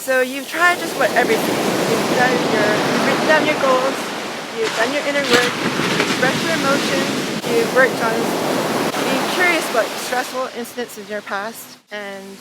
So you've tried just about everything. You've written down your goals, you've done your inner work, you've expressed your emotions, you've worked on being curious about stressful incidents in your past, and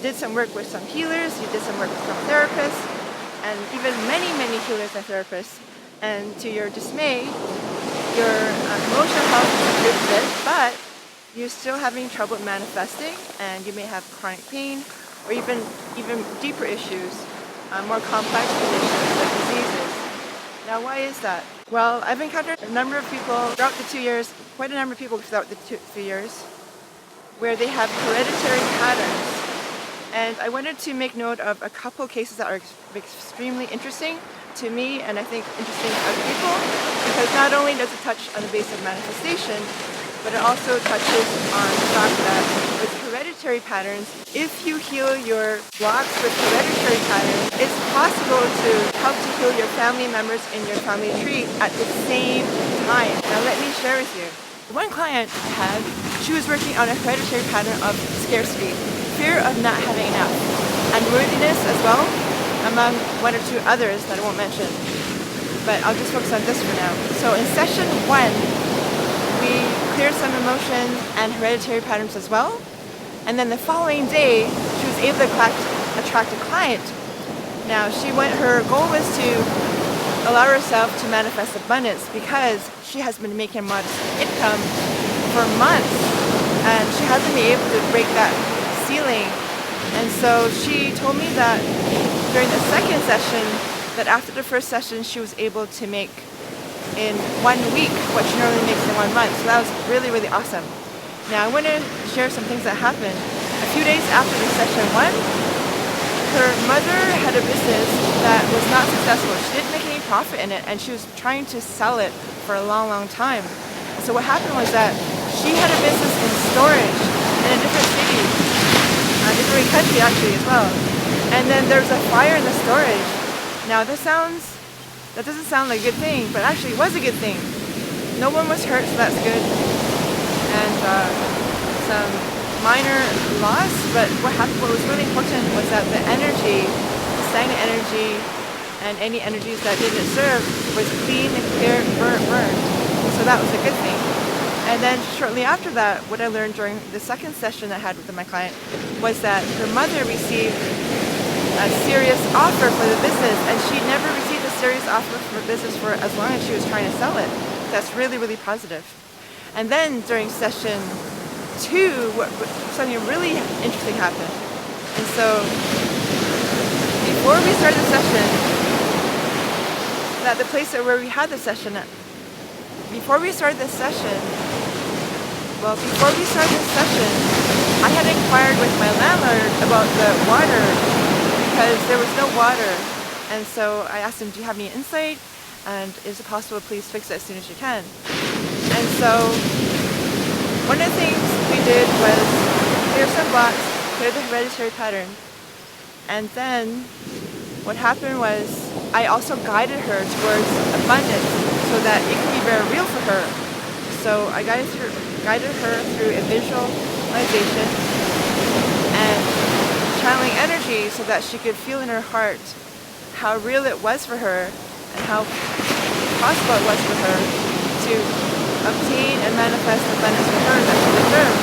did some work with some healers, you did some work with some therapists, and even many, many healers and therapists. And to your dismay, your emotional health is a good bit, but you're still having trouble manifesting, and you may have chronic pain, or even deeper issues, more complex conditions like diseases. Now, why is that? Well, I've encountered a number of people throughout the 2 years, quite a number of people throughout the 2 years, where they have hereditary patterns. And I wanted to make note of a couple cases that are extremely interesting to me, and I think interesting to other people, because not only does it touch on the base of manifestation, but it also touches on the fact that with hereditary patterns, if you heal your blocks with hereditary patterns, it's possible to help to heal your family members in your family tree at the same time. Now let me share with you. One client she was working on a hereditary pattern of scarcity, fear of not having enough, unworthiness as well, among one or two others that I won't mention. But I'll just focus on this for now. So in session 1, we cleared some emotion and hereditary patterns as well. And then the following day, she was able to attract a client. Now, her goal was to allow herself to manifest abundance, because she has been making a modest income for months, and she hasn't been able to break that ceiling. And so she told me that during the second session, that after the first session, she was able to make in 1 week what she normally makes in 1 month. So that was really, really awesome. Now I want to share some things that happened. A few days after the session 1, her mother had a business that was not successful. She didn't make any profit in it, and she was trying to sell it for a long, long time. So what happened was that she had a business in storage in a different city, a different country actually as well. And then there was a fire in the storage. Now that doesn't sound like a good thing, but actually it was a good thing. No one was hurt, so that's good. And some minor loss, but what was really important was that the energy, the stagnant energy, and any energies that didn't serve was clean and clear, burned. So that was a good thing. And then shortly after that, what I learned during the second session I had with my client was that her mother received a serious offer for the business, and she never received a serious offer for business for as long as she was trying to sell it. That's really, really positive. And then during session 2, something really interesting happened. And so before we started the session, at the place where we had the session, before we started the session, I had inquired with my landlord about the water, because there was no water. And so I asked him, do you have any insight? And is it possible, please fix it as soon as you can? And so one of the things we did was clear some blocks, clear the hereditary pattern. And then what happened was I also guided her towards abundance so that it could be very real for her. So I guided her through a visualization and channeling energy so that she could feel in her heart how real it was for her and how possible it was for her to obtain and manifest abundance for her that she deserved.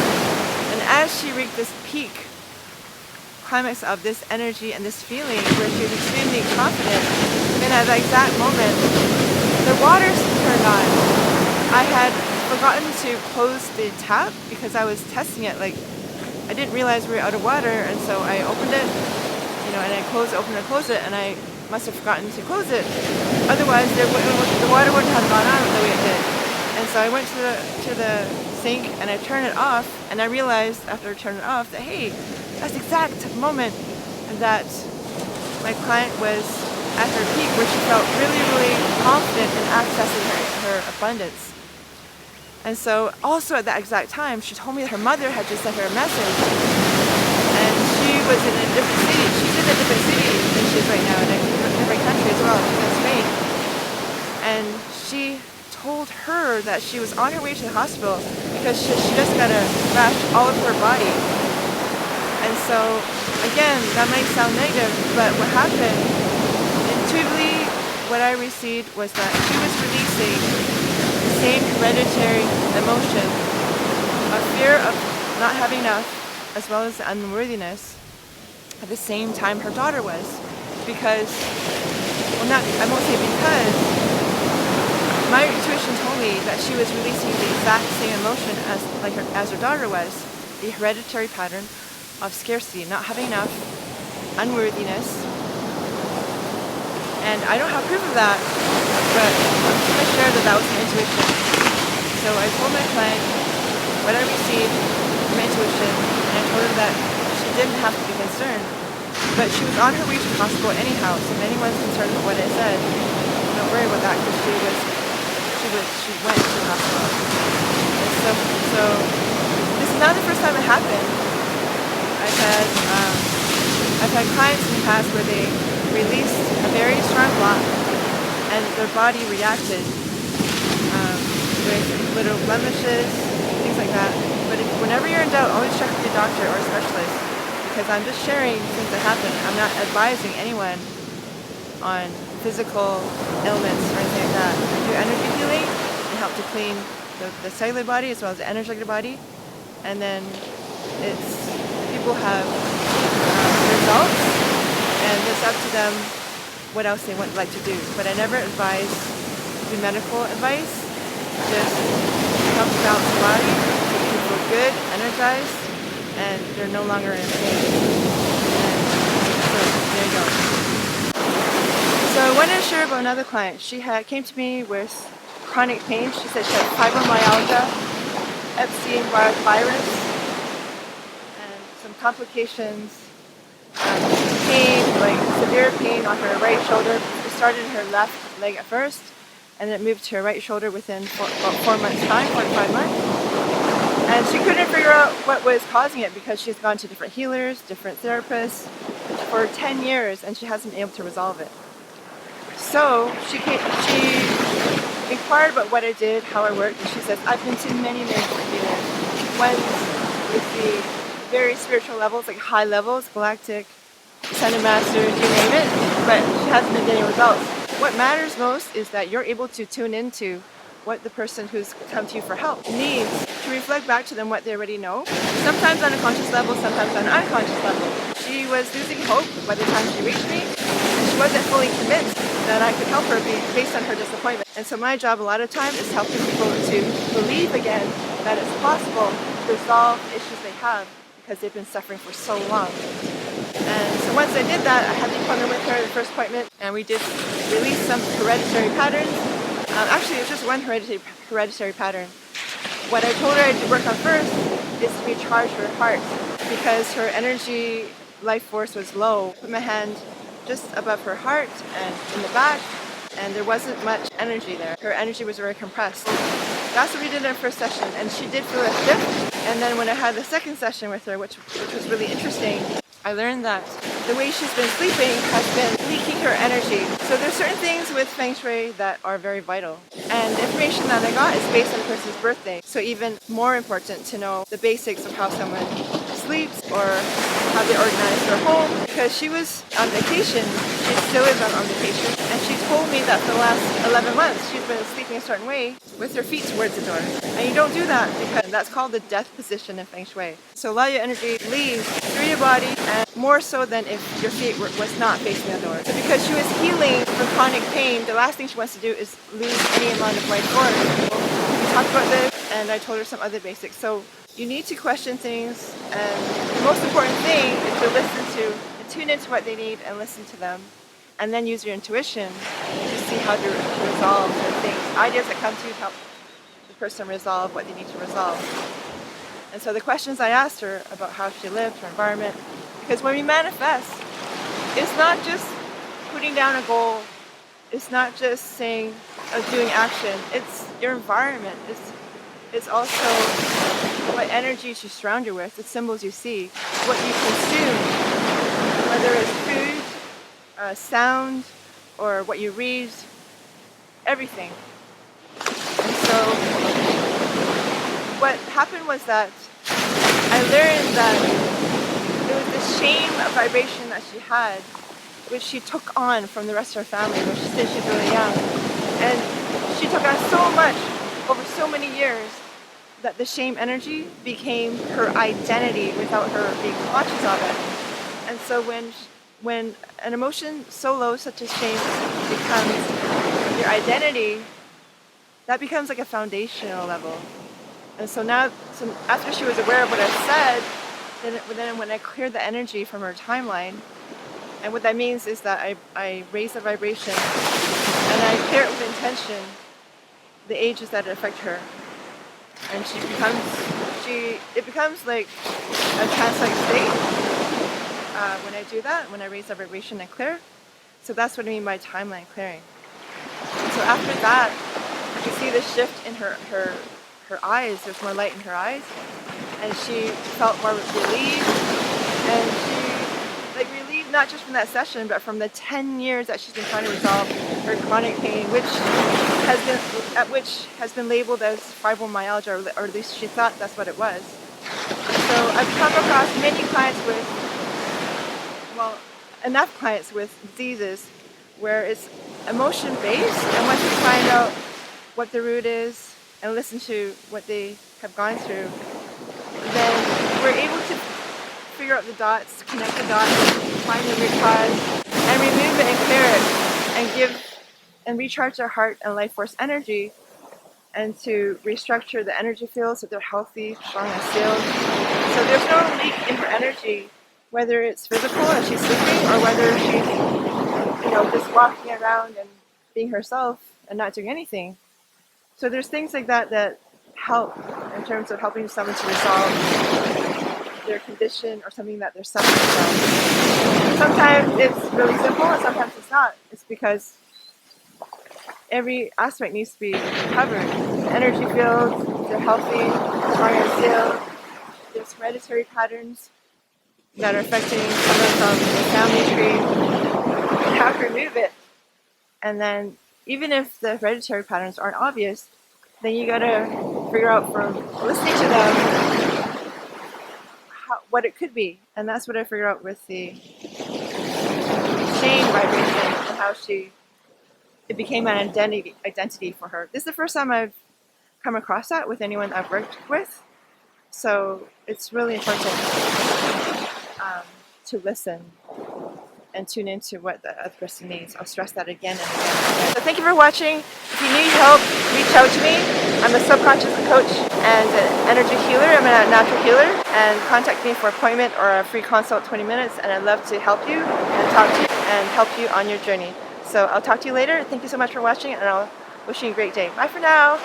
And as she reached this peak climax of this energy and this feeling where she was extremely confident, then at that exact moment, the water turned on. I had forgotten to close the tap because I was testing it. I didn't realize we were out of water, and so I opened it, and I opened and closed it, and I must have forgotten to close it. Otherwise, the water wouldn't have gone on the way it did. And so I went to the sink and I turned it off, and I realized after I turned it off that, hey, that's the exact moment that my client was at her peak, where she felt really, really confident in accessing her abundance. And so also at that exact time, she told me that her mother had just sent her a message, and she was in a different city. She's in a different city than she is right now, in a different country as well. She's in Spain. And she told her that she was on her way to the hospital because she just got a rash all over her body. And so Again, that might sound negative, but what happened, intuitively, what I received was that she was releasing the same hereditary emotion of fear of not having enough, as well as the unworthiness, at the same time her daughter was. Because, well, not, I won't say because, my intuition told me that she was releasing the exact same emotion as her daughter was, the hereditary pattern of scarcity, not having enough, unworthiness. And I don't have proof of that, but I'm just going to share that that was my intuition. So I told my client what I received from my intuition, and I told her that she didn't have to be concerned. But she was on her way to hospital anyhow, so if anyone's concerned about what I said, don't worry about that, because she went to the hospital. And so this is not the first time it happened. I've had clients in the past where they released a very strong block and their body reacted with little blemishes, things like that. But whenever you're in doubt, always check with your doctor or a specialist, because I'm just sharing things that happen. I'm not advising anyone on physical ailments or anything like that. I do energy healing and help to clean the cellular body as well as the energetic body. And then people have results, and it's up to them what else they would like to do. But I never advise do medical advice. Just help to balance the body, so people feel good, energized, and they're no longer in pain. And so there you go. So I wanted to share about another client. She came to me with chronic pain. She said she had fibromyalgia, Epstein-Barr virus, and some complications. Pain, like severe pain on her right shoulder. It started in her left leg at first, and it moved to her right shoulder within about 4 months' time, 4 to 5 months. And she couldn't figure out what was causing it, because she's gone to different healers, different therapists for 10 years, and she hasn't been able to resolve it. So she inquired about what I did, how I worked, and she says, I've been to many different healers. One's with the very spiritual levels, like high levels, galactic, Ascended Master, you name it, but she hasn't been getting results. What matters most is that you're able to tune into what the person who's come to you for help needs, to reflect back to them what they already know, sometimes on a conscious level, sometimes on an unconscious level. She was losing hope by the time she reached me, and she wasn't fully convinced that I could help her based on her disappointment. And so my job a lot of time is helping people to believe again that it's possible to resolve issues they have, because they've been suffering for so long. And so once I did that, I had the appointment with her, the first appointment, and we did release some hereditary patterns. Actually, it was just one hereditary pattern. What I told her I had to work on first is to recharge her heart, because her energy life force was low. I put my hand just above her heart and in the back, and there wasn't much energy there. Her energy was very compressed. That's what we did in our first session, and she did feel a shift. And then when I had the second session with her, which was really interesting, I learned that the way she's been sleeping has been leaking her energy. So there's certain things with Feng Shui that are very vital. And the information that I got is based on the person's birthday. So even more important to know the basics of how someone sleeps or how they organize their home. Because she was on vacation, she still is on vacation, and she told me that for the last 11 months she's been sleeping a certain way with her feet towards the door. And you don't do that, because that's called the death position in Feng Shui. So a lot of your energy leaves through your body, and more so than if your feet was not facing the door. So because she was healing from chronic pain, the last thing she wants to do is lose any amount of life force. We talked about this, and I told her some other basics. So you need to question things, and the most important thing is to listen to and tune into what they need and listen to them, and then use your intuition to see how to resolve the things, ideas that come to you to help the person resolve what they need to resolve. And so the questions I asked her about how she lived, her environment, because when we manifest, it's not just putting down a goal, it's not just saying doing action, it's your environment, it's also what energies you surround you with, the symbols you see, what you consume, whether it's food, sound, or what you read, everything. And so what happened was that I learned that there was this shame vibration that she had, which she took on from the rest of her family, which since she's really young. And she took on so much over so many years that the shame energy became her identity without her being conscious of it. And so when an emotion so low such as shame becomes your identity, that becomes like a foundational level. And so now, so after she was aware of what I said, then when I cleared the energy from her timeline, and what that means is that I raise the vibration and I clear it with intention, the ages that affect her. And it becomes like a trance-like state when I do that, when I raise the vibration and clear. So that's what I mean by timeline clearing. And so after that, you see the shift in her eyes. There's more light in her eyes, and she felt more relieved, and she relieved not just from that session, but from the 10 years that she's been trying to resolve her chronic pain, which has been labeled as fibromyalgia, or at least she thought that's what it was. So I've come across many clients enough clients with diseases where it's emotion based, and once you find out what the root is and listen to what they have gone through, then we're able to figure out the dots, connect the dots, find the root cause, and remove it and clear it, and recharge their heart and life force energy, and to restructure the energy field so they're healthy, strong, and sealed. So there's no leak in her energy, whether it's physical and she's sleeping, or whether she's, just walking around and being herself and not doing anything. So there's things like that help in terms of helping someone to resolve their condition or something that they're suffering from. Sometimes it's really simple and sometimes it's not. It's because every aspect needs to be covered. The energy fields, they're healthy, strong and sealed. There's hereditary patterns that are affecting someone from the family tree. You have to remove it. And then even if the hereditary patterns aren't obvious, then you gotta figure out from listening to them what it could be. And that's what I figured out with the shame vibration and how it became an identity for her. This is the first time I've come across that with anyone I've worked with. So it's really important to listen and tune into what the other person needs. I'll stress that again and again. So thank you for watching. If you need help, reach out to me. I'm a subconscious coach and an energy healer. I'm a natural healer. And contact me for an appointment or a free consult, 20 minutes. And I'd love to help you and talk to you and help you on your journey. So I'll talk to you later. Thank you so much for watching, and I'll wish you a great day. Bye for now.